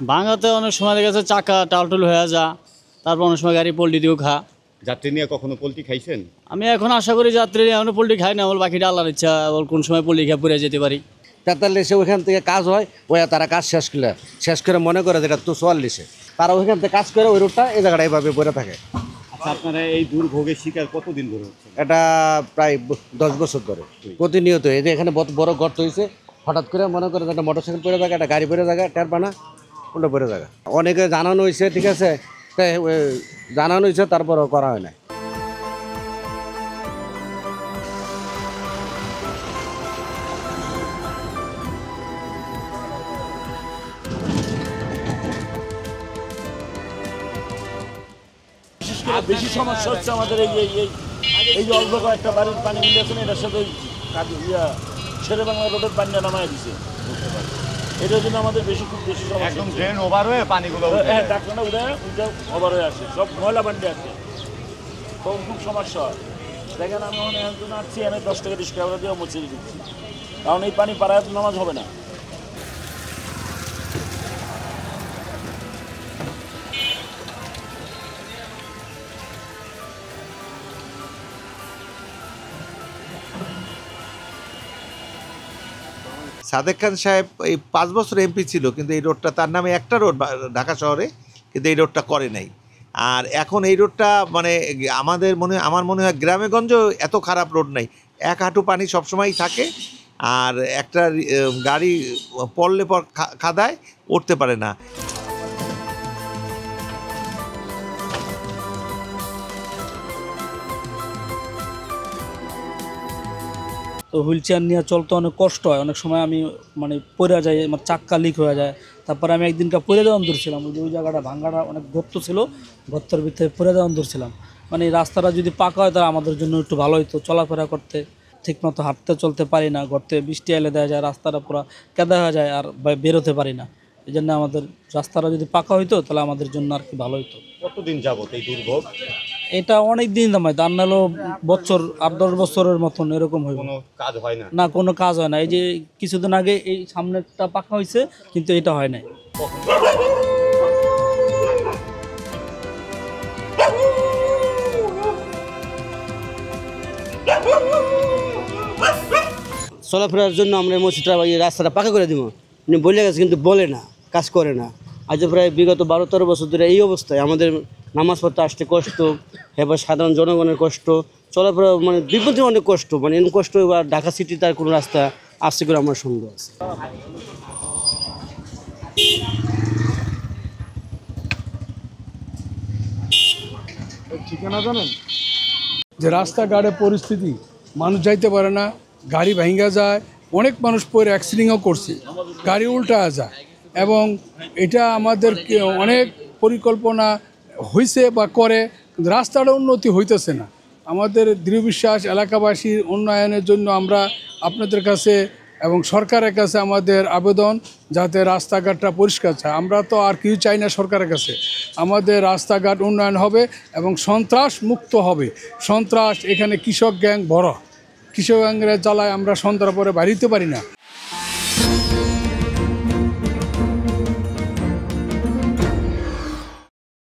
ভাঙাতে অনেক সময় দেখা যাচ্ছে চাকা টালটুল হয়ে যা, তারপর অনেক সময় গাড়ি পোল্ট্রি দিয়েও খা। যাত্রী নিয়ে কখনো পোল্ট্রি খাইছেন? আমি এখন আশা করি যাত্রী এখনো পোল্ট্রি খাই না, বল বাকিটা আল্লাহর ইচ্ছা, বল কোন সময় পোল্ট্রি খেয়ে পড়ে যেতে পারি। তেতাল্লিশে ওইখান থেকে কাজ হয়, ওই তারা কাজ শেষ করে মনে করে যেটা তো 44-এ তারা ওইখান থেকে কাজ করে ওই রোডটা এই জায়গাটা এইভাবে পড়ে থাকে। আচ্ছা, আপনারা এই দুর্ভোগের শিকার কতদিন ধরে হচ্ছেন? এটা প্রায় 10 বছর ধরে প্রতিনিয়ত। এই যে এখানে বড় গর্ত হয়েছে, হঠাৎ করে মনে করে একটা মোটরসাইকেল পড়ে জায়গা, একটা গাড়ি পড়ে জায়গা, টের পানা কোনটা পড়ে জায়গা। অনেকে জানানো হয়েছে, ঠিক আছে, জানানো হয়েছে, তারপরও করা হয় না। বেশি সমস্যা হচ্ছে আমাদের এই যে অল্প কয়েকটা বাড়ির পানি মিলিয়েছেন, এটার সাথে শেরে বাংলা রোডের পানি নামায় দিছে, এটার জন্য আমাদের খুব বেশি সমস্যা। একদম ড্রেন ওভার হয়ে পানিগুলো ডাক্তারটা উঠে ওভার হয়ে আসে, সব ময়লা পানি আছে, তখন খুব সমস্যা হয়। দেখেন আমি এখন আসছি, আমি 10 টাকা রিক্সা দিয়ে মুছে দিচ্ছি, কারণ এই পানি পাড়ায় নামাজ হবে না। সাদেক খান সাহেব এই 5 বছর এমপি ছিল, কিন্তু এই রোডটা তার নামে একটা রোড ঢাকা শহরে, কিন্তু এই রোডটা করে নাই। আর এখন এই রোডটা মানে আমার মনে হয় গ্রামেগঞ্জ এত খারাপ রোড নাই, এক হাঁটু পানি সবসময়ই থাকে, আর একটা গাড়ি পড়লে পর খাদায় উঠতে পারে না। তো হুইল চেয়ার নিয়ে চলতে অনেক কষ্ট হয়, অনেক সময় আমি মানে পড়ে যাই, আমার চাক্কা লিক হয়ে যায়। তারপরে আমি একদিনকে পড়ে যাওয়ান ধরছিলাম, ওই জায়গাটা ভাঙাটা অনেক গর্ত ছিল, গর্তের ভিতরে পড়ে যাওয়ান ধরছিলাম। মানে এই রাস্তাটা যদি পাকা হয় তাহলে আমাদের জন্য একটু ভালো হতো, চলাফেরা করতে ঠিকমতো হাঁটতে চলতে পারি না, গর্তে বৃষ্টি এলে দেওয়া যায়, রাস্তাটা পুরো কেদা হয়ে যায় আর বেরোতে পারি না। এই জন্য আমাদের রাস্তাটা যদি পাকা হইতো তাহলে আমাদের জন্য আর কি ভালো হতো। কতদিন যাবত এই দুর্ভোগ? এটা অনেক দিন দামায়, তার নাহলে বছর 8-10 বছরের মতন এরকম হইব। কোনো কাজ হয় না? না, কোনো কাজ হয় না। এই যে কিছুদিন আগে এই সামনেরটা পাকা হয়েছে, কিন্তু এটা হয় নাই। চলাফেরার জন্য আমরা মসজিদটা এই রাস্তাটা পাকা করে দিব উনি বলে গেছে, কিন্তু বলে না, কাজ করে না। আজ প্রায় বিগত 12-13 বছর ধরে এই অবস্থায় আমাদের নামাজ পড়তে আসতে কষ্ট, এবার সাধারণ জনগণের কষ্ট, চলাফেরা মানে বিপদে অনেক কষ্ট, মানে এরকম কষ্ট। এবার ঢাকা সিটি তার কোনো রাস্তা আসছে করে আমার সন্দেহ আছে। ঠিকানা জানেন যে রাস্তাঘাটের পরিস্থিতি, মানুষ যাইতে পারে না, গাড়ি ভেঙে যায়, অনেক মানুষ পরে অ্যাক্সিডেন্টও করছে, গাড়ি উল্টা যায়। এবং এটা আমাদের অনেক পরিকল্পনা হয়েছে বা করে, কিন্তু রাস্তাটা উন্নতি হইতেছে না। আমাদের দৃঢ় বিশ্বাস, এলাকাবাসীর উন্নয়নের জন্য আমরা আপনাদের কাছে এবং সরকারের কাছে আমাদের আবেদন, যাতে রাস্তাঘাটটা পরিষ্কার চায়। আমরা তো আর কিছু চাই না সরকারের কাছে, আমাদের রাস্তাঘাট উন্নয়ন হবে এবং সন্ত্রাস মুক্ত হবে। সন্ত্রাস এখানে কৃষক গ্যাং বড়, কৃষক গ্যাংয়ের জ্বালায় আমরা সন্ত্রাস পরে বাড়িতে পারি না।